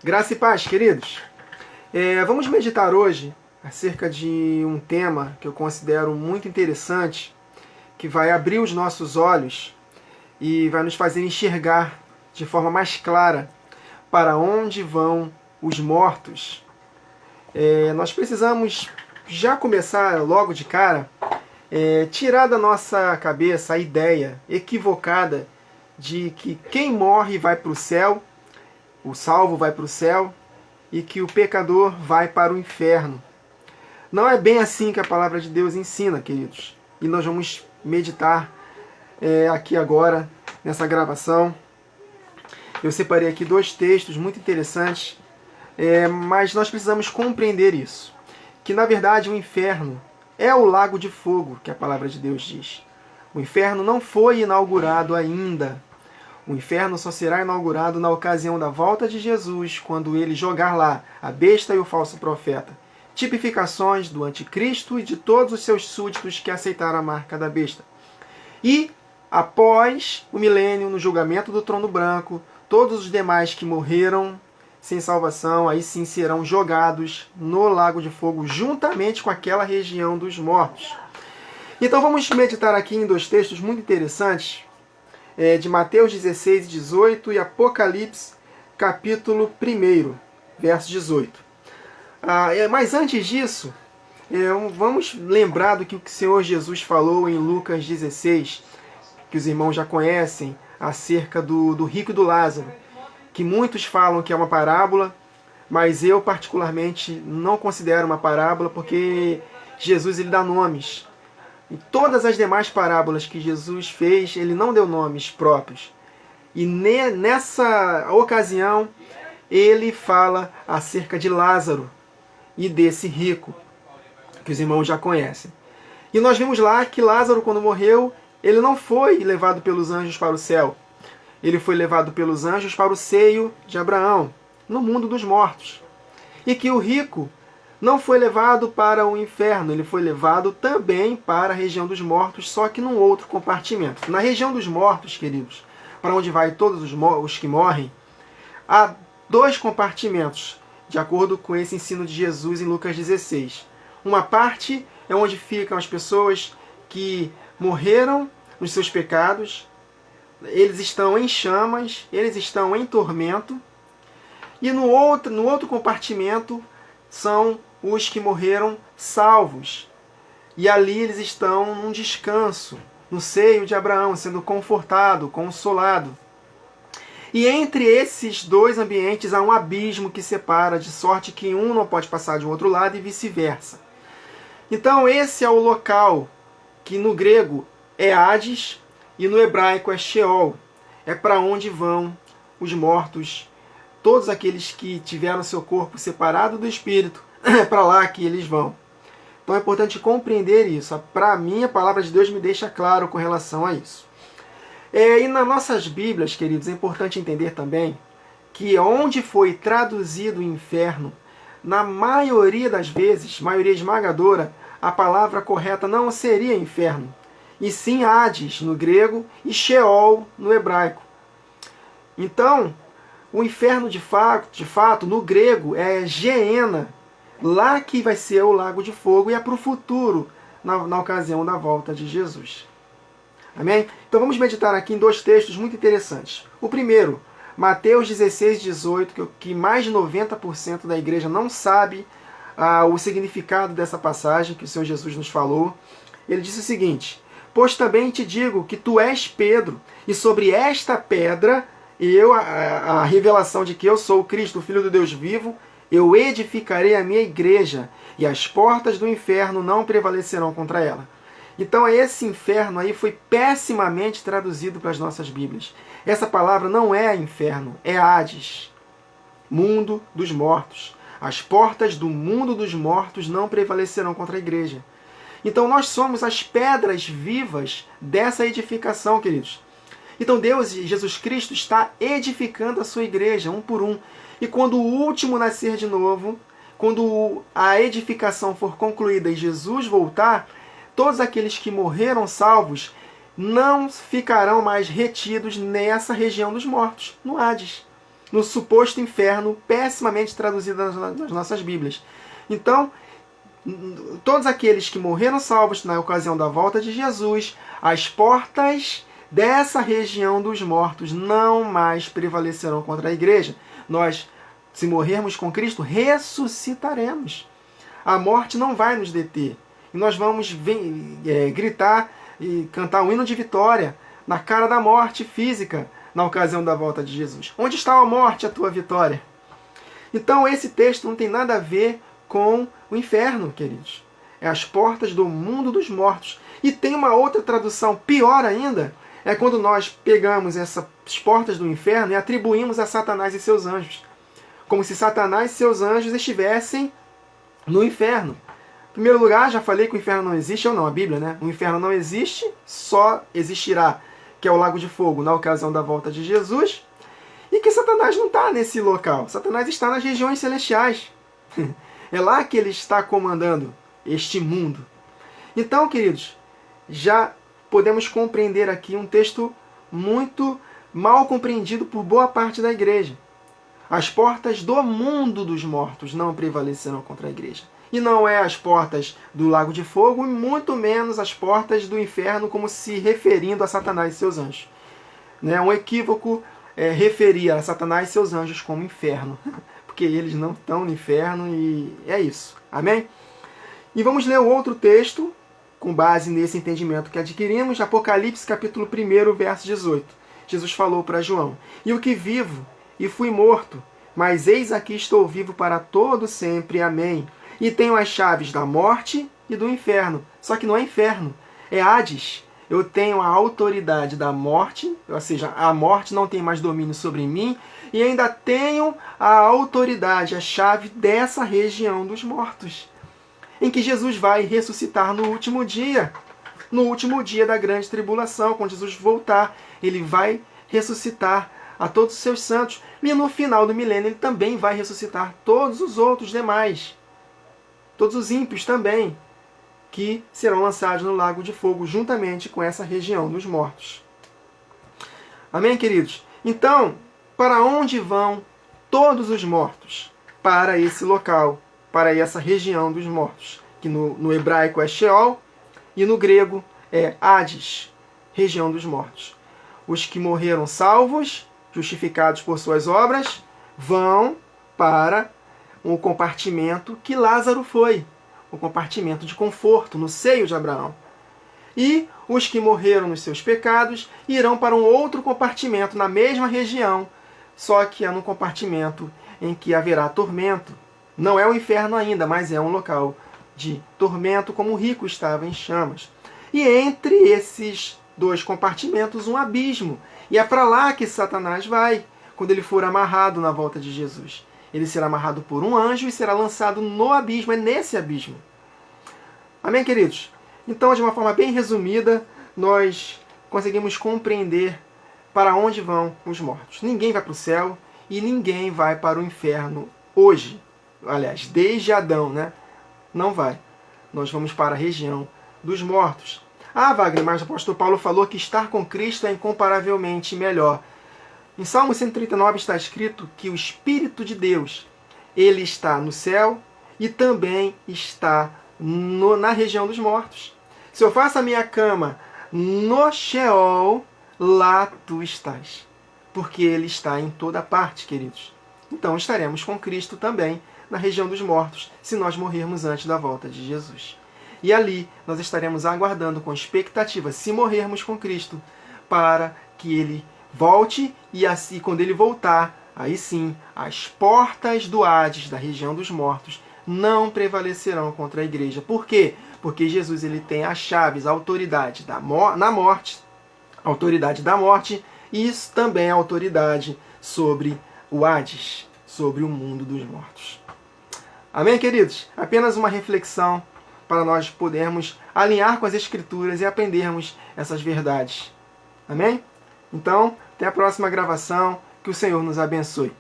Graça e paz, queridos. Vamos meditar hoje acerca de um tema que eu considero muito interessante, que vai abrir os nossos olhos e vai nos fazer enxergar de forma mais clara para onde vão os mortos. Nós precisamos já começar logo de cara, tirar da nossa cabeça a ideia equivocada de que quem morre vai para o céu, o salvo vai para o céu, e que o pecador vai para o inferno. Não é bem assim que a palavra de Deus ensina, queridos. E nós vamos meditar aqui agora, nessa gravação. Eu separei aqui dois textos muito interessantes, mas nós precisamos compreender isso. Que, na verdade, o inferno é o lago de fogo, que a palavra de Deus diz. O inferno não foi inaugurado ainda. O inferno só será inaugurado na ocasião da volta de Jesus, quando ele jogar lá a besta e o falso profeta, tipificações do anticristo e de todos os seus súditos que aceitaram a marca da besta. E, após o milênio, no julgamento do trono branco, todos os demais que morreram sem salvação, aí sim serão jogados no lago de fogo, juntamente com aquela região dos mortos. Então vamos meditar aqui em dois textos muito interessantes, de Mateus 16 e 18 e Apocalipse capítulo 1, verso 18. Mas antes disso, vamos lembrar do que o Senhor Jesus falou em Lucas 16, que os irmãos já conhecem, acerca do rico e do Lázaro, que muitos falam que é uma parábola, mas eu particularmente não considero uma parábola, porque Jesus ele dá nomes. Em todas as demais parábolas que Jesus fez, ele não deu nomes próprios. E nessa ocasião, ele fala acerca de Lázaro e desse rico, que os irmãos já conhecem. E nós vimos lá que Lázaro, quando morreu, ele não foi levado pelos anjos para o céu. Ele foi levado pelos anjos para o seio de Abraão, no mundo dos mortos. E que o rico não foi levado para o inferno, ele foi levado também para a região dos mortos, só que num outro compartimento. Na região dos mortos, queridos, para onde vai todos os que morrem, há dois compartimentos, de acordo com esse ensino de Jesus em Lucas 16. Uma parte é onde ficam as pessoas que morreram nos seus pecados, eles estão em chamas, eles estão em tormento, e no outro compartimento são os que morreram salvos. E ali eles estão num descanso, no seio de Abraão, sendo confortado, consolado. E entre esses dois ambientes há um abismo que separa, de sorte que um não pode passar de um outro lado e vice-versa. Então esse é o local que no grego é Hades e no hebraico é Sheol. É para onde vão os mortos, todos aqueles que tiveram seu corpo separado do espírito, é para lá que eles vão. Então é importante compreender isso. Para mim, a palavra de Deus me deixa claro com relação a isso. E nas nossas Bíblias, queridos, é importante entender também que onde foi traduzido o inferno, na maioria das vezes, maioria esmagadora, a palavra correta não seria inferno, e sim Hades no grego e Sheol no hebraico. Então, o inferno de fato, no grego, é Geena, lá que vai ser o lago de fogo, e é para o futuro, na ocasião da volta de Jesus. Amém? Então vamos meditar aqui em dois textos muito interessantes. O primeiro, Mateus 16, 18, que mais de 90% da igreja não sabe o significado dessa passagem que o Senhor Jesus nos falou. Ele disse o seguinte: pois também te digo que tu és Pedro, e sobre esta pedra, a revelação de que eu sou o Cristo, o Filho do Deus vivo, eu edificarei a minha igreja, e as portas do inferno não prevalecerão contra ela. Então esse inferno aí foi pessimamente traduzido para as nossas Bíblias. Essa palavra não é inferno, é Hades, mundo dos mortos. As portas do mundo dos mortos não prevalecerão contra a igreja. Então nós somos as pedras vivas dessa edificação, queridos. Então Deus, Jesus Cristo, está edificando a sua igreja, um por um. E quando o último nascer de novo, quando a edificação for concluída e Jesus voltar, todos aqueles que morreram salvos não ficarão mais retidos nessa região dos mortos, no Hades. no suposto inferno, pessimamente traduzido nas nossas Bíblias. Então, todos aqueles que morreram salvos na ocasião da volta de Jesus, as portas dessa região dos mortos não mais prevalecerão contra a igreja. Nós, se morrermos com Cristo, ressuscitaremos. A morte não vai nos deter. E nós vamos gritar e cantar um hino de vitória na cara da morte física na ocasião da volta de Jesus. Onde está a morte, a tua vitória? Então esse texto não tem nada a ver com o inferno, queridos. É as portas do mundo dos mortos. E tem uma outra tradução pior ainda, é quando nós pegamos essas portas do inferno e atribuímos a Satanás e seus anjos. Como se Satanás e seus anjos estivessem no inferno. Em primeiro lugar, já falei que o inferno não existe, ou não, a Bíblia, né? O inferno não existe, só existirá, que é o lago de fogo, na ocasião da volta de Jesus. E que Satanás não está nesse local. Satanás está nas regiões celestiais. É lá que ele está comandando este mundo. Então, queridos, já podemos compreender aqui um texto muito mal compreendido por boa parte da igreja. As portas do mundo dos mortos não prevalecerão contra a igreja. E não é as portas do lago de fogo, e muito menos as portas do inferno, como se referindo a Satanás e seus anjos. É um equívoco referir a Satanás e seus anjos como inferno, porque eles não estão no inferno e é isso. Amém? E vamos ler o outro texto, com base nesse entendimento que adquirimos, Apocalipse capítulo 1, verso 18. Jesus falou para João: "E o que vivo, e fui morto, mas eis aqui estou vivo para todo sempre. Amém. E tenho as chaves da morte e do inferno." Só que não é inferno, é Hades. Eu tenho a autoridade da morte, ou seja, a morte não tem mais domínio sobre mim, e ainda tenho a autoridade, a chave dessa região dos mortos, em que Jesus vai ressuscitar no último dia da grande tribulação. Quando Jesus voltar, ele vai ressuscitar a todos os seus santos, e no final do milênio ele também vai ressuscitar todos os outros demais, todos os ímpios também, que serão lançados no lago de fogo, juntamente com essa região dos mortos. Amém, queridos? Então, para onde vão todos os mortos? Para esse local, para essa região dos mortos, que no hebraico é Sheol, e no grego é Hades, região dos mortos. Os que morreram salvos, justificados por suas obras, vão para o compartimento que Lázaro foi, o compartimento de conforto no seio de Abraão. E os que morreram nos seus pecados irão para um outro compartimento na mesma região, só que é num compartimento em que haverá tormento. Não é o inferno ainda, mas é um local de tormento, como o rico estava em chamas. E entre esses dois compartimentos, um abismo. E é para lá que Satanás vai, quando ele for amarrado na volta de Jesus. Ele será amarrado por um anjo e será lançado no abismo, é nesse abismo. Amém, queridos? Então, de uma forma bem resumida, nós conseguimos compreender para onde vão os mortos. Ninguém vai para o céu e ninguém vai para o inferno hoje. Aliás, desde Adão, né? Não vai. Nós vamos para a região dos mortos. Ah, Wagner, mas o apóstolo Paulo falou que estar com Cristo é incomparavelmente melhor. Em Salmo 139 está escrito que o Espírito de Deus, ele está no céu e também está na região dos mortos. Se eu faço a minha cama no Sheol, lá tu estás. Porque ele está em toda parte, queridos. Então estaremos com Cristo também na região dos mortos, se nós morrermos antes da volta de Jesus. E ali nós estaremos aguardando com expectativa, se morrermos com Cristo, para que ele volte, e assim, quando ele voltar, aí sim, as portas do Hades, da região dos mortos, não prevalecerão contra a igreja. Por quê? Porque Jesus ele tem as chaves, a autoridade na morte, a autoridade da morte, e isso também é a autoridade sobre o Hades, sobre o mundo dos mortos. Amém, queridos? Apenas uma reflexão para nós podermos alinhar com as Escrituras e aprendermos essas verdades. Amém? Então, até a próxima gravação. Que o Senhor nos abençoe.